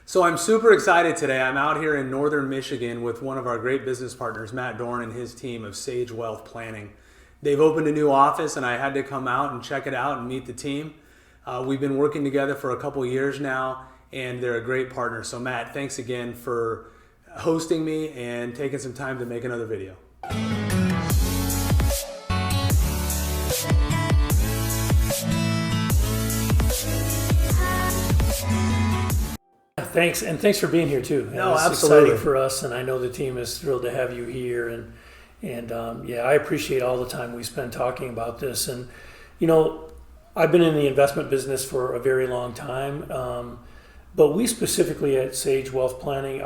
So I'm super excited today. I'm out here in northern Michigan with one of our great business partners, Matt Doran, and his team of Sage Wealth Planning. They've opened a new office and I had to come out and check it out and meet the team. We've been working together for a couple years now and they're a great partner. So Matt, thanks again for hosting me and taking some time to make another video. Thanks, and thanks for being here too. No, it's absolutely. exciting for us, and I know the team is thrilled to have you here. And I appreciate all the time we spend talking about this. And I've been in the investment business for a very long time, but we specifically at Sage Wealth Planning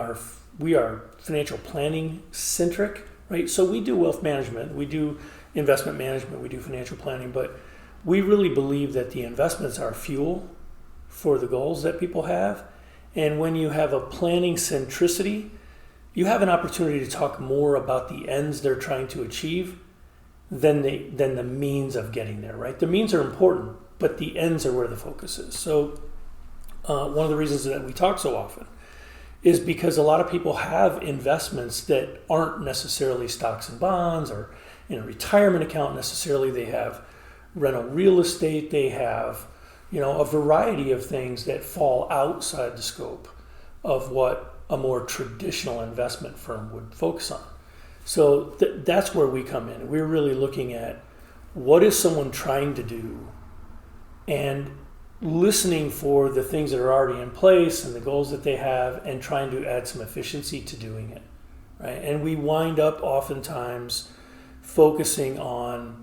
we are financial planning centric, right? So we do wealth management, we do investment management, we do financial planning, but we really believe that the investments are fuel for the goals that people have. And when you have a planning centricity, you have an opportunity to talk more about the ends they're trying to achieve than the means of getting there, right? The means are important, but the ends are where the focus is. So one of the reasons that we talk so often is because a lot of people have investments that aren't necessarily stocks and bonds or in a retirement account necessarily. They have rental real estate, they have a variety of things that fall outside the scope of what a more traditional investment firm would focus on. So that's where we come in. We're really looking at what is someone trying to do and listening for the things that are already in place and the goals that they have and trying to add some efficiency to doing it, right? And we wind up oftentimes focusing on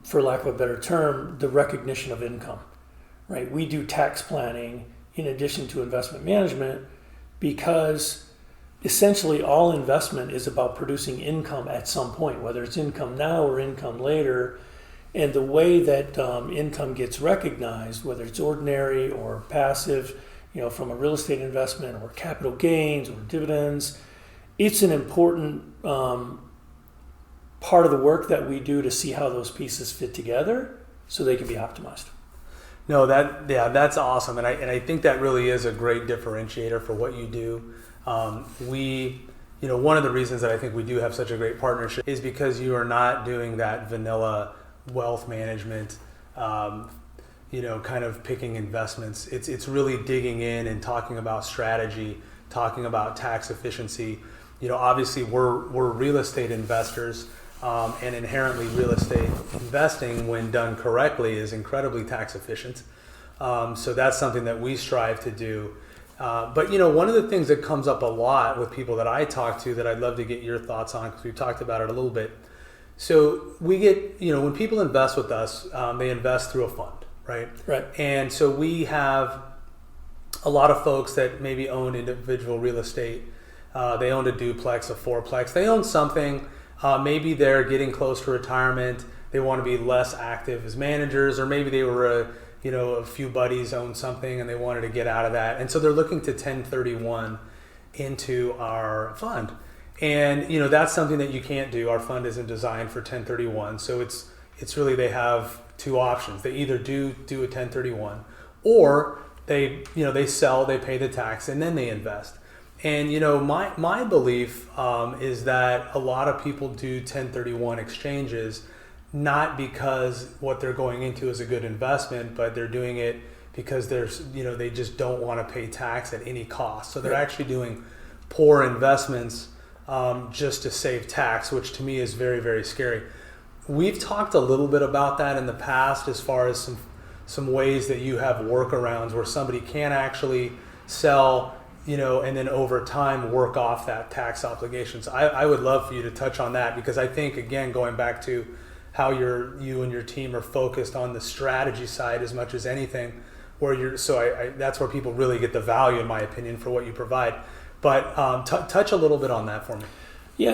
for lack of a better term, the recognition of income, right? We do tax planning in addition to investment management because essentially all investment is about producing income at some point, whether it's income now or income later. And the way that income gets recognized, whether it's ordinary or passive, from a real estate investment or capital gains or dividends, it's an important part of the work that we do to see how those pieces fit together so they can be optimized. No, that's awesome. And I think that really is a great differentiator for what you do. One of the reasons that I think we do have such a great partnership is because you are not doing that vanilla wealth management, kind of picking investments. It's really digging in and talking about strategy, talking about tax efficiency. Obviously we're real estate investors. And inherently real estate investing, when done correctly, is incredibly tax efficient. So that's something that we strive to do. But one of the things that comes up a lot with people that I talk to that I'd love to get your thoughts on, because we've talked about it a little bit. So we get, when people invest with us, they invest through a fund, right? Right. And so we have a lot of folks that maybe own individual real estate. They own a duplex, a fourplex. They own something. Maybe they're getting close to retirement. They want to be less active as managers, or maybe they were a few buddies owned something and they wanted to get out of that. And so they're looking to 1031 into our fund. And that's something that you can't do. Our fund isn't designed for 1031. So it's really, they have two options. They either do a 1031 or they sell, they pay the tax, and then they invest. And my belief is that a lot of people do 1031 exchanges not because what they're going into is a good investment, but they're doing it because they just don't want to pay tax at any cost. So they're actually doing poor investments just to save tax, which to me is very, very scary. We've talked a little bit about that in the past as far as some ways that you have workarounds where somebody can actually sell and then over time work off that tax obligations. I would love for you to touch on that, because I think, again, going back to how you and your team are focused on the strategy side as much as anything, that's where people really get the value, in my opinion, for what you provide. But touch a little bit on that for me. Yeah,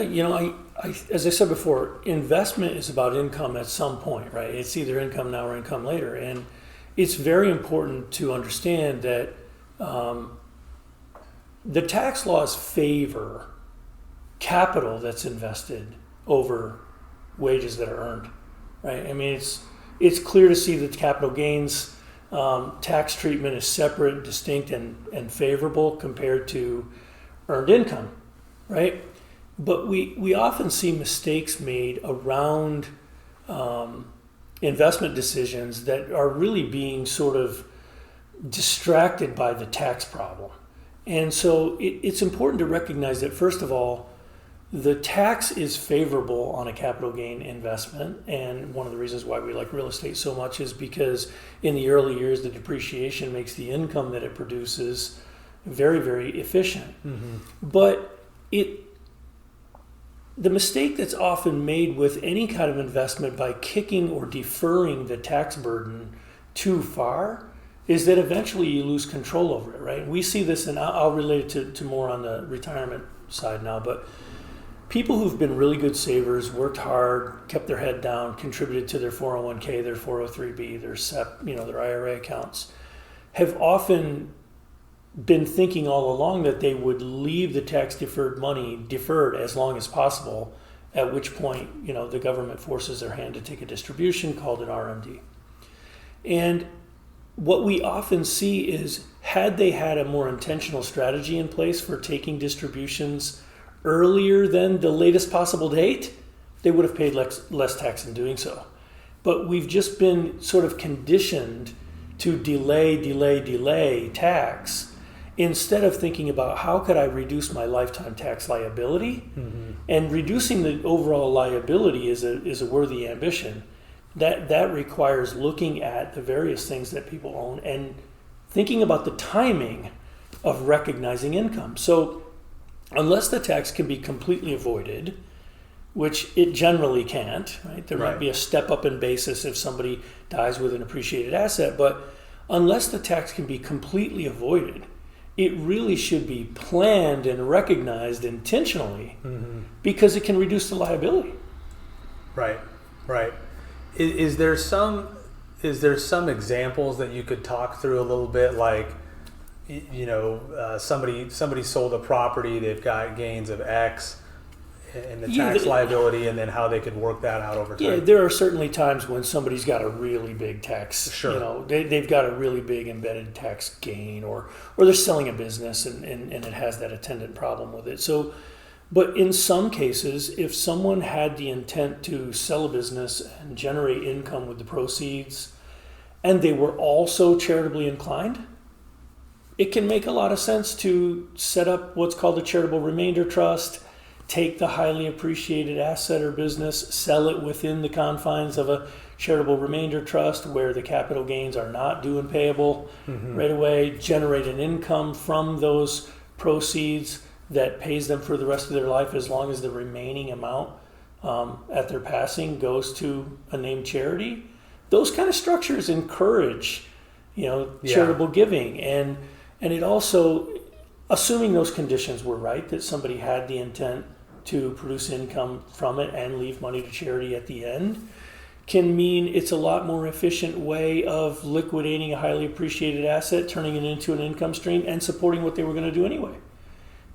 as I said before, investment is about income at some point, right? It's either income now or income later. And it's very important to understand that the tax laws favor capital that's invested over wages that are earned, right? I mean, it's clear to see that capital gains tax treatment is separate, distinct, and favorable compared to earned income, right? But we often see mistakes made around investment decisions that are really being sort of distracted by the tax problem. And so it's important to recognize that, first of all, the tax is favorable on a capital gain investment. And one of the reasons why we like real estate so much is because in the early years, the depreciation makes the income that it produces very, very efficient. Mm-hmm. But the mistake that's often made with any kind of investment by kicking or deferring the tax burden too far is that eventually you lose control over it, right? We see this, and I'll relate it to more on the retirement side now, but people who've been really good savers, worked hard, kept their head down, contributed to their 401k, their 403b, their SEP, their IRA accounts, have often been thinking all along that they would leave the tax deferred money deferred as long as possible, at which point, the government forces their hand to take a distribution called an RMD. And what we often see is, had they had a more intentional strategy in place for taking distributions earlier than the latest possible date, they would have paid less tax in doing so. But we've just been sort of conditioned to delay tax instead of thinking about how could I reduce my lifetime tax liability. Mm-hmm. And reducing the overall liability is a worthy ambition. That requires looking at the various things that people own and thinking about the timing of recognizing income. So unless the tax can be completely avoided, which it generally can't, right? There might be a step up in basis if somebody dies with an appreciated asset, but unless the tax can be completely avoided, it really should be planned and recognized intentionally, mm-hmm. because it can reduce the liability. Right. Is there some examples that you could talk through a little bit, like, somebody sold a property, they've got gains of X and the tax liability, and then how they could work that out over time? Yeah, there are certainly times when somebody's got a really big tax. Sure. They've got a really big embedded tax gain, or they're selling a business and it has that attendant problem with it. So, but in some cases, if someone had the intent to sell a business and generate income with the proceeds, and they were also charitably inclined, it can make a lot of sense to set up what's called a charitable remainder trust, take the highly appreciated asset or business, sell it within the confines of a charitable remainder trust where the capital gains are not due and payable, mm-hmm. right away, generate an income from those proceeds that pays them for the rest of their life as long as the remaining amount at their passing goes to a named charity. Those kind of structures encourage, charitable giving, and it also, assuming those conditions were right, that somebody had the intent to produce income from it and leave money to charity at the end, can mean it's a lot more efficient way of liquidating a highly appreciated asset, turning it into an income stream, and supporting what they were going to do anyway.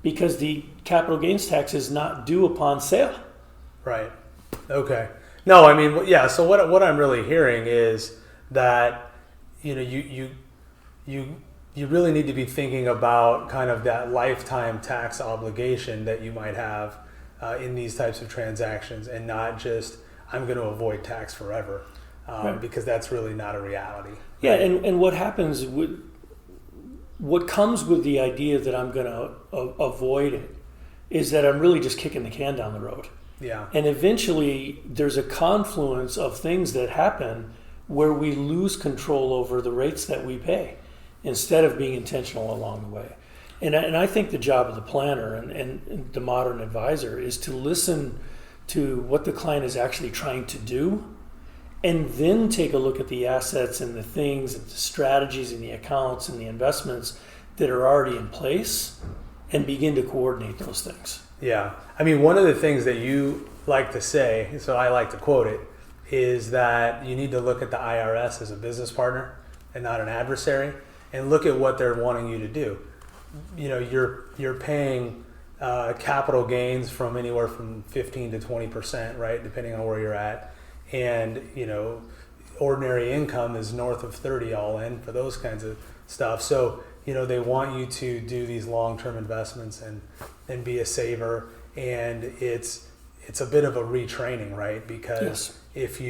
Because the capital gains tax is not due upon sale. Right. Okay. No, I mean, yeah. So what I'm really hearing is that you really need to be thinking about kind of that lifetime tax obligation that you might have in these types of transactions, and not just I'm going to avoid tax forever, right. Because that's really not a reality. Yeah, and what happens with what comes with the idea that I'm going to avoid it is that I'm really just kicking the can down the road. Yeah. And eventually there's a confluence of things that happen where we lose control over the rates that we pay instead of being intentional along the way. And I think the job of the planner and the modern advisor is to listen to what the client is actually trying to do, and then take a look at the assets and the things, and the strategies and the accounts and the investments that are already in place, and begin to coordinate those things. Yeah. I mean, one of the things that you like to say, so I like to quote it, is that you need to look at the IRS as a business partner and not an adversary, and look at what they're wanting you to do. You're paying capital gains from anywhere from 15 to 20%, right, depending on where you're at. And ordinary income is north of 30 all in for those kinds of stuff. So, they want you to do these long-term investments and be a saver. And it's a bit of a retraining, right? Because if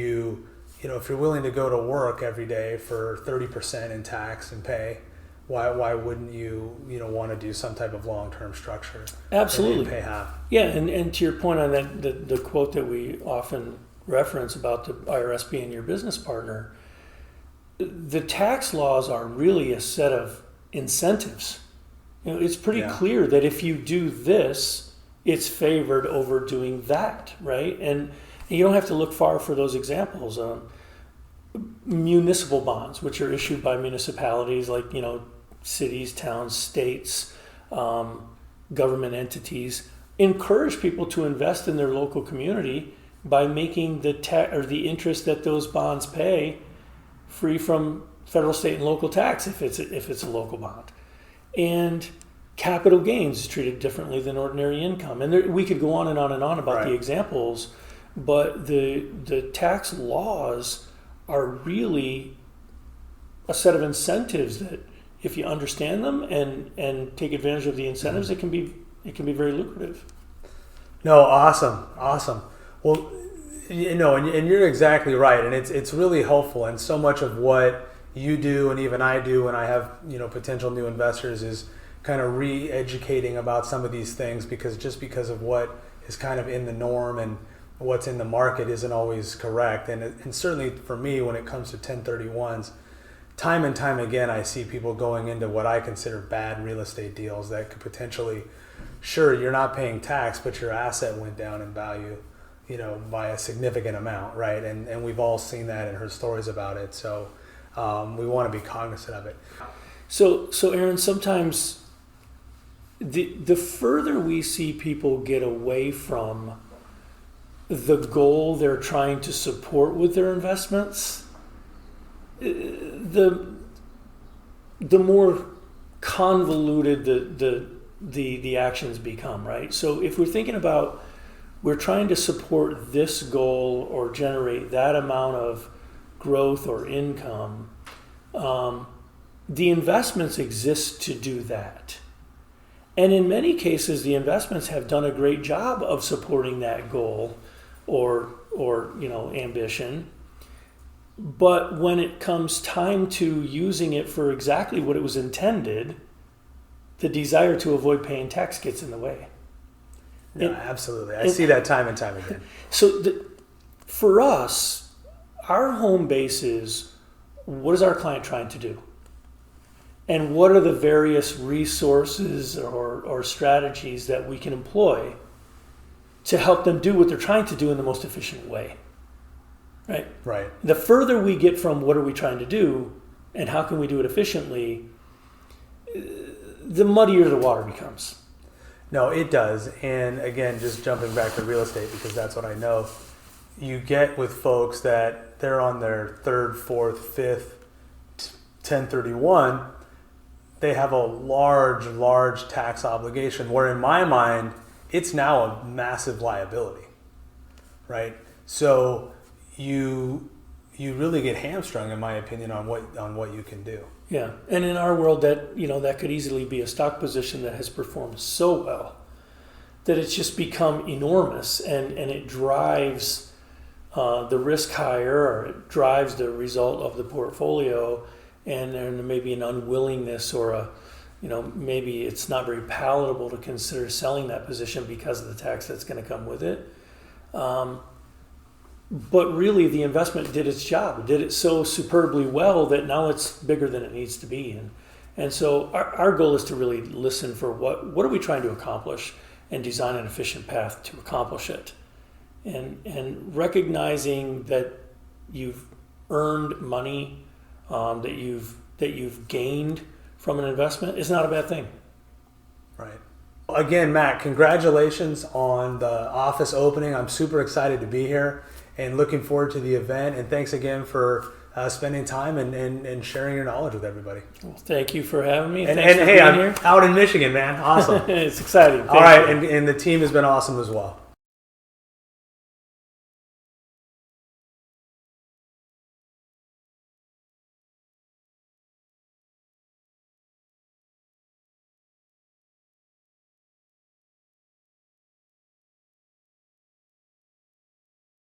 if you're willing to go to work every day for 30% in tax and pay, why wouldn't you want to do some type of long-term structure? Absolutely. And pay half. Yeah, and to your point on that, the quote that we often reference about the IRS being your business partner, the tax laws are really a set of incentives. It's pretty clear that if you do this, it's favored over doing that, right? And you don't have to look far for those examples. Municipal bonds, which are issued by municipalities like, cities, towns, states, government entities, encourage people to invest in their local community by making the interest that those bonds pay free from federal, state, and local tax if it's a local bond. And capital gains is treated differently than ordinary income. And we could go on and on and on about the examples, but the tax laws are really a set of incentives that, if you understand them and take advantage of the incentives, it can be very lucrative. No, awesome. Well, and you're exactly right, and it's really helpful. And so much of what you do, and even I do, when I have potential new investors, is kind of re-educating about some of these things, because of what is kind of in the norm and what's in the market isn't always correct. And certainly for me, when it comes to 1031s, time and time again, I see people going into what I consider bad real estate deals that could potentially, sure, you're not paying tax, but your asset went down in value, by a significant amount, right? And we've all seen that and heard stories about it. So we want to be cognizant of it. So Aaron, sometimes the further we see people get away from the goal they're trying to support with their investments, the more convoluted the actions become, right? So if we're thinking about, we're trying to support this goal or generate that amount of growth or income, the investments exist to do that. And in many cases, the investments have done a great job of supporting that goal or ambition. But when it comes time to using it for exactly what it was intended, the desire to avoid paying tax gets in the way. Yeah, absolutely. I see that time and time again. So for us, our home base is, what is our client trying to do? And what are the various resources or strategies that we can employ to help them do what they're trying to do in the most efficient way? Right? Right. The further we get from what are we trying to do and how can we do it efficiently, the muddier the water becomes. No, it does. And again, just jumping back to real estate, because that's what I know, you get with folks that they're on their third, fourth, fifth 1031, they have a large tax obligation, where in my mind, it's now a massive liability, right? So you really get hamstrung, in my opinion, on what you can do. Yeah, and in our world, that could easily be a stock position that has performed so well that it's just become enormous, and it drives the risk higher, or it drives the result of the portfolio, and there may be an unwillingness, or maybe it's not very palatable to consider selling that position because of the tax that's going to come with it. But really, the investment did its job. It did it so superbly well that now it's bigger than it needs to be. And so our goal is to really listen for what are we trying to accomplish, and design an efficient path to accomplish it. And recognizing that you've earned money, that you've gained from an investment is not a bad thing. Right. Again, Matt, congratulations on the office opening. I'm super excited to be here and looking forward to the event. And thanks again for spending time and sharing your knowledge with everybody. Well, thank you for having me. And Thanks for hey, being I'm here. Out in Michigan, man. Awesome. It's exciting. All right, and the team has been awesome as well.